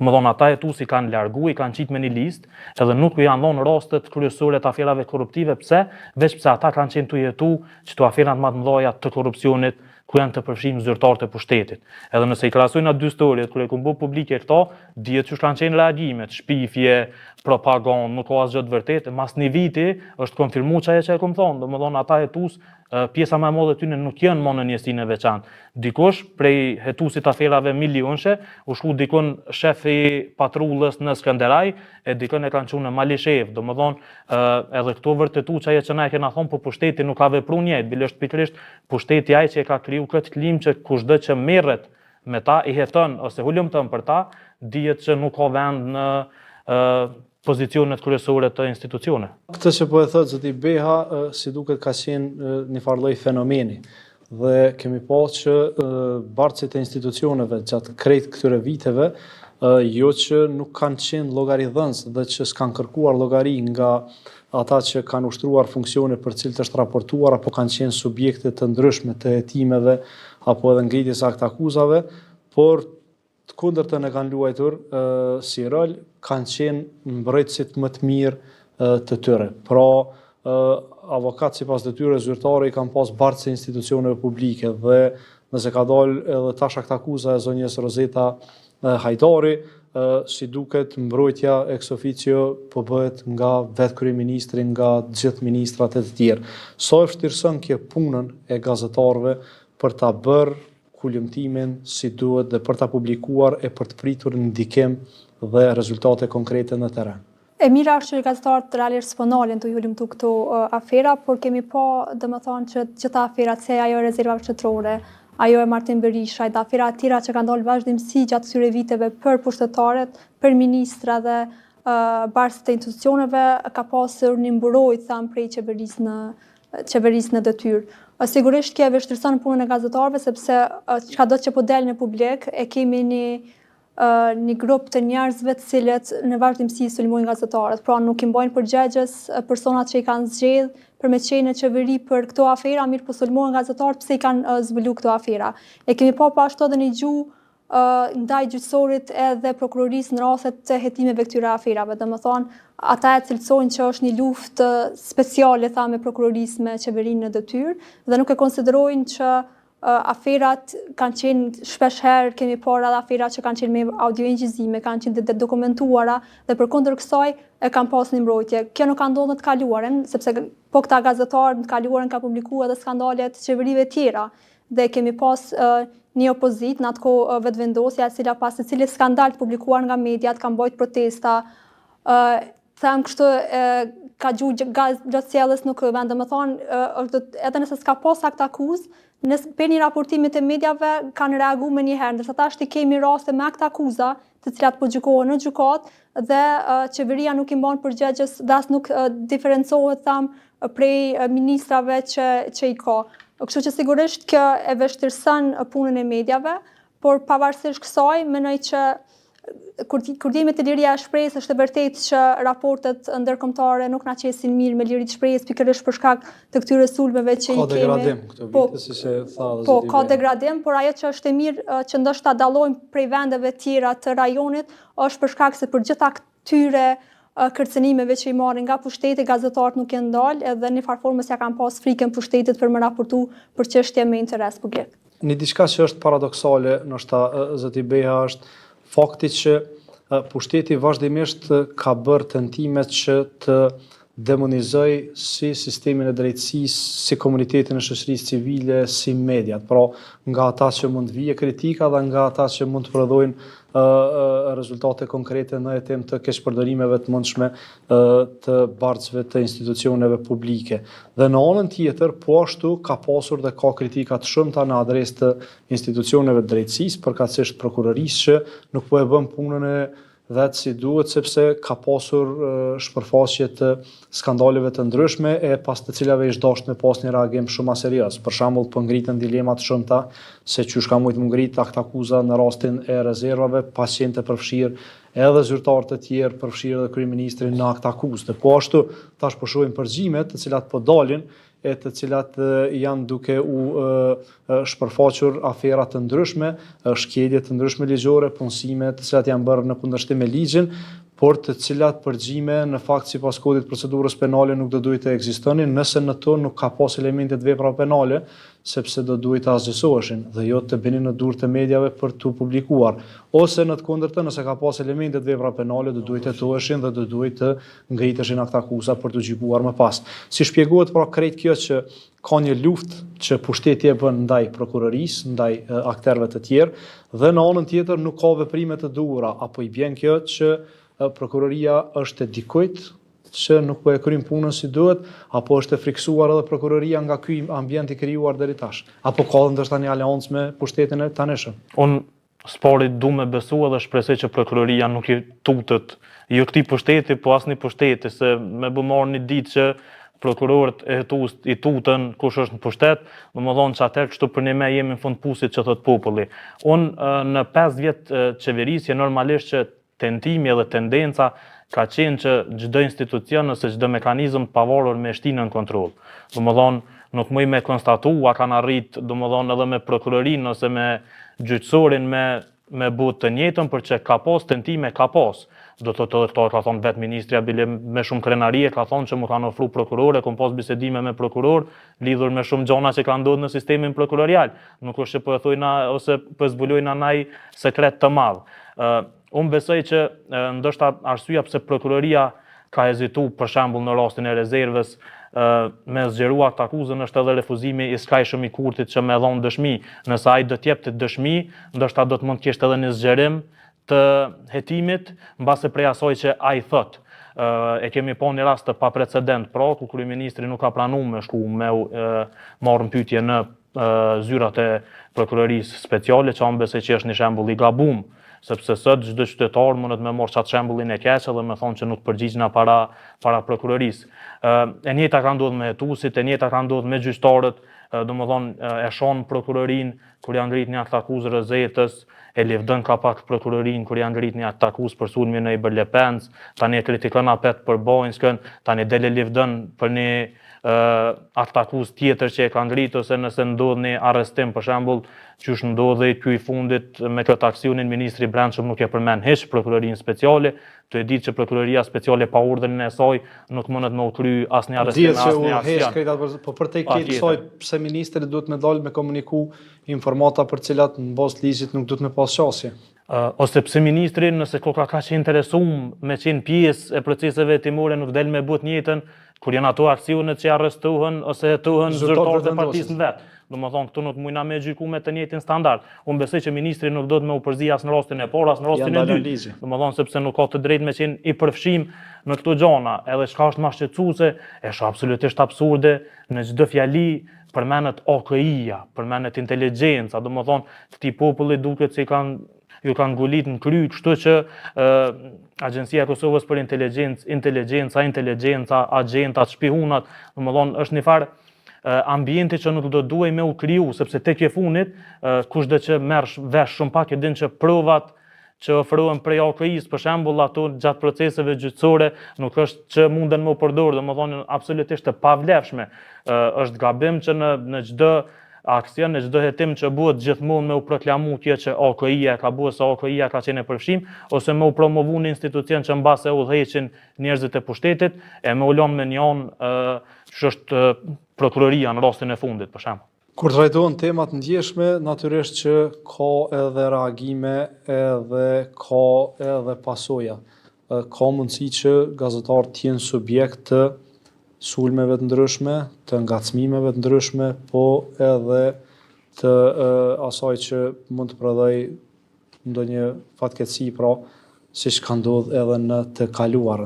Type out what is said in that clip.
Domethënë ata hetuesi kanë largu, i kanë qitë me një listë, edhe nuk u janë dhënë rastet kryesore të aferave korruptive. Pse? Veç pse ata kanë qenë të jetu çto aferat më të mëdha të korrupsionit ku janë të përfshirë zyrtarët e pushtetit. Edhe nëse i krahasojnë ato dy historit, kur e kanë bërë publike këto, dihet që kanë qenë reagimet, shpifje, propagandë, nuk ka asgjë të vërtetë. Mas një viti është konfirmuar çaja që e kam thonë, domethënë ata hetues, pjesa më e madhe e tyre nuk janë më në njësinë e veçantë. Dikush prej hetuesit aferave milionshë, u shku dikon shefi patrullës në Skënderaj, e dikon e kanë çuar në Malishev, domethënë edhe këto vërtetu çaja që na e kena thonë, po pushteti nuk ka vepruar njëjtë, bile është pikërisht pushteti ai që e ka kriju këtë klim që kushdo që merret me ta i heton ose hulumton për ta, dihet që nuk ka vend në pozicionet kryesore të institucione. Këtë që po e thotë zoti Beha, si duket ka qenë një farë lloj fenomeni. Dhe kemi pasur që bartësit e institucioneve gjatë krejt këtyre viteve, jo që nuk kanë qenë llogaridhënës dhe që s'kanë kërkuar llogari nga ata që kanë ushtruar funksione për cilët është raportuar, apo kanë qenë subjekte të ndryshme të hetimeve apo edhe ngritjes akta akuzave, por të kundërtën e kanë luajtur si rol, kanë qenë mbrojtësit më të mirë të tyre. Pra, avokat sipas detyrës zyrtare i kanë pas bartës e institucioneve publike dhe nëse ka dalë edhe tash akta akuza e zonjës Rozeta Hajdari, si duket mbrojtja ex officio po bëhet nga vetë kryeministri, nga gjithë ministrat e të tjerë. Sa e vështirëson kjo punën e gazetarëve për ta bërë kulumtimin si duhet dhe për ta publikuar e për të pritur ndikim dhe rezultate konkrete në terren. E mira është që gazetarët realisht s'ponalen të hulumtu këto afera, por kemi pa domethënë që gjitha aferat se ajo e rezervave shtetërore, ajo e Martin Berishaj, dhe afera tjera që kanë dalë vazhdimsi gjatë këtyre viteve për pushtetarët, për ministra dhe bartësit e institucioneve, ka pasur një mburojtje thamë prej qeverisë në detyrë. Sigurisht kjo e vështirëson punën e gazetarëve sepse çado që po del në publik e kemi një grup të njerëzve të cilët në vazhdimsi sulmojnë gazetarët, pra nuk i mbajnë përgjegjës personat që i kanë zgjedhur për me qenë në qeveri për këto afera, mirë po sulmojnë gazetarët pse i kanë zbulu këto afera. E kemi pa ashtu edhe një gjuhë ndaj gjyqësorit edhe prokurorisë në rastet të hetimeve këtyre aferave. Domethënë, ata e cilësojnë që është një luftë speciale me prokurorisë me qeverinë në detyrë dhe nuk e konsiderojnë që aferat kanë qenë shpesh herë, kemi parë edhe aferat që kanë qenë me audioingjizime, kanë qenë të dokumentuara dhe përkundër kësaj e kanë pas një mbrojtje. Kjo nuk ka ndodhur në të kaluarën, sepse po këta gazetarë në të kaluarën kanë publikuar edhe skandale të qeverive tjera dhe kemi pas një opozit në atë kohë vetëvendosja e cila pas secili skandal të publikuar nga mediat kanë bërë protesta. Them kështu ka gjuhë gjatësjellës nuk vend, domethënë edhe nëse s'ka pas akt akuzë, për një raportimit e mediave kanë reaguar më një herë, ndërsa tash kemi raste me akt akuza, të cilat po gjykohen në gjykat dhe qeveria nuk i mban përgjegjës dhe as nuk diferencohet prej ministrave që i ka. Kështu që sigurisht kjo e vështirëson punën e mediave, por pavarësisht kësaj, mendoj që kur jemi te liria e shpresës, është e vërtetë që raportet ndërkombëtare nuk na qesin mirë me liritë e shpresës, pikërisht për shkak të këtyre sulmeve që i kemi. Ka degradim këto vite, siç e tha zoti. Po, ka degradim, por ajo që është e mirë që ndoshta dallojmë prej vendeve tjera të rajonit, është për shkak se për gjitha këtyre kërcënimeve që i marrin nga pushteti, gazetarët nuk janë ndalë, edhe në farë formës ja kanë pas frikën pushtetit për më raportu për çështje me interes publik. Një diçka që është paradoksale, ndoshta zoti Beha, është fakti që pushteti vazhdimisht ka bërë tentimet që të demonizoj si sistemin e drejtësisë, si komunitetin e shoqërisë civile, si mediat. Pra, nga ata që mund të vijë kritika dhe nga ata që mund të prodhojnë rezultate konkrete në hetim të keqpërdorimeve të mundshme të bartësve të institucioneve publike. Dhe në anën tjetër, po ashtu ka pasur dhe ka kritika të shumta në adresë të institucioneve të drejtësisë, përkatësisht prokurorisë që nuk po e bën punën e vetë si duhet, sepse ka pasur shpërfaqje të skandaleve të ndryshme e pas të cilave ishte dashur me pas një reagim shumë serioz. Për shembull, po ngritën dilema të shumta se çysh ka mujt më ngrit akt akuza në rastin e rezervave, pacientë përfshirë edhe zyrtarë të tjerë, përfshirë edhe kryeministrin në akt akuzë. Po ashtu tash po shohim përgjimet të cilat po dalin e të cilat janë duke u shpërfaqur afera të ndryshme, shkelje të ndryshme ligjore, punësime të cilat janë bërë në kundërshtim me ligjin, por të cilat përgjime në fakt sipas kodit procedurës penale nuk do duhet të ekzistonin nëse në to nuk ka pas elemente të vepra penale, sepse do duhet të asgjësoheshin dhe jo të binin në durë të medjave për të publikuar. Ose në të kundërtën, nëse ka pas elemente të vepra penale, do duhet të toheshin dhe do duhet të ngriteshin akta akuza për të gjykuar më pas. Si shpjegohet pra krejt kjo që ka një luftë që pushteti e bën ndaj prokurorisë, ndaj akterëve të tjerë, dhe në anën tjetër nuk ka veprime të duhura, apo i bjen kjo që prokuroria është e dikujt që nuk po e kryen punën si duhet, apo është e friksuar edhe prokuroria nga ky ambient i krijuar deri tash, apo ka ndoshta një aleancë me pushtetin e tanishëm. Unë spori du me besu edhe shpresoj që prokuroria nuk i tutet, jo këtij pushteti, po asnjë pushteti, se me bë marrë një ditë që prokurorët i tutën kush është në pushtet, domethënë që atëherë kështu për ne me jemi në fund pusit që thot populli. Unë në 5 vjet qeverisje normalisht që tentimi edhe tendenca ka qenë që çdo institucion ose çdo mekanizëm të pavarur me shtinë në kontroll. Domethënë nuk mëj me konstatu a kanë arrit domethënë edhe me prokurorinë ose me gjyqësorin me butë të njëjtën, për që ka pas tentime, ka pas. Do të thotë ka thonë vetë ministri bile me shumë krenarie, ka thonë që mu kanë ofru prokurore, kom pas bisedime me prokuror, lidhur me shumë gjona që ka ndodhur në sistemin prokurorial. Nuk është që po e thojna ose po zbulojna naj sekret të madh. Unë besoj që ndoshta arsyeja pse prokuroria ka hezitu për shembull në rastin e rezervës me zgjeru akt akuzën është edhe refuzimi i skajshëm i kurtit që me dhon dëshmi. Nëse ai do të jepte dëshmi, ndoshta do të mund të kishte edhe një zgjerim të hetimit mbase prej asaj që ai thot. E kemi pa një rast të paprecedent, pra ku kryeministri nuk ka pranuar me shku me marrë pyetje në zyrat e prokurorisë speciale, që unë besoj që është një shembull i gabum, sepse sot çdo qytetar mundet me marrë çat shembullin e keq edhe me thonë që nuk përgjigjen para prokurorisë. E njëjta ka ndodhur me hetuesit, e njëjta ka ndodhur me gjyqtarët, domethënë e shon prokurorin kur janë ngrit një akt akuzë rrezetës, e lëvdon ka pak prokurorin kur janë ngrit një akt akuzë për sulmin në Iberlepenc, tani e kritikon apet për Bojnskën, tani dele lëvdon për një akt akuzë tjetër që e ka ngrit, ose nëse ndodh një arrestim për shembull, qysh ndodhi ky i fundit me këtë aksionin, ministri i Brendshëm nuk e përmend hiç prokurorinë speciale, të e ditë që prokuroria speciale pa urdhrin e saj nuk mundet me u kry asnjë arrestim, asnjë aksion. Po për te këtë soi pse ministri duhet me dalë me komuniku informata për cilat në bazë ligjit nuk duhet me pas qasje. Ose pse ministri, nëse koka ka që interesum me qenë pjesë e proceseve hetimore, nuk del me but njëtën, kur janë ato aksionet që arrestohen ose hetohen zyrtarët e partisë në vetë. Domethënë këtu nuk mujna me gjyku me të njëjtin standard. Unë besoj që ministri nuk do të më u përzi as në rastin e parë, as në rastin e dytë. Domethënë sepse nuk ka të drejtë me qenë i përfshim në këto gjona, edhe çka është më shqetësuese, është absolutisht absurde, në çdo fjali përmendet OKI-ja, përmendet inteligjenca, domethënë këtij populli duket se ju kanë ngulit në kry, kështu që Agjencia e Kosovës për Inteligjenca, agjentat, shpihunat, domethënë është një farë ambienti që nuk do duhej me u kriju, sepse tek e funit, kushdo që merr vesh shumë pak e din që provat që ofrohen prej OKI-s, për shembull ato gjatë proceseve gjyqësore, nuk është që munden me u përdorë, domethënë absolutisht të pavlefshme. Është gabim që në çdo aksion, në çdo hetim që bëhet gjithmonë me u proklamu kjo që OKI-ja ka bëu, se OKI-ja ka qenë e përfshim, ose me u promovu një institucion që mbase udhëheqin njerëzit e pushtetit, e me u lënë me një anë që është prokuroria në rastin e fundit, për shembull. Kur trajtohen temat ndjeshme, natyrisht që ka edhe reagime edhe ka edhe pasoja. Ka mundësi që gazetarët të jenë subjekt të sulmeve të ndryshme, të ngacmimeve të ndryshme, po edhe të asaj që mund të prodhoj ndonjë fatkeqësi, pra siç ka ndodhur edhe në të kaluarën.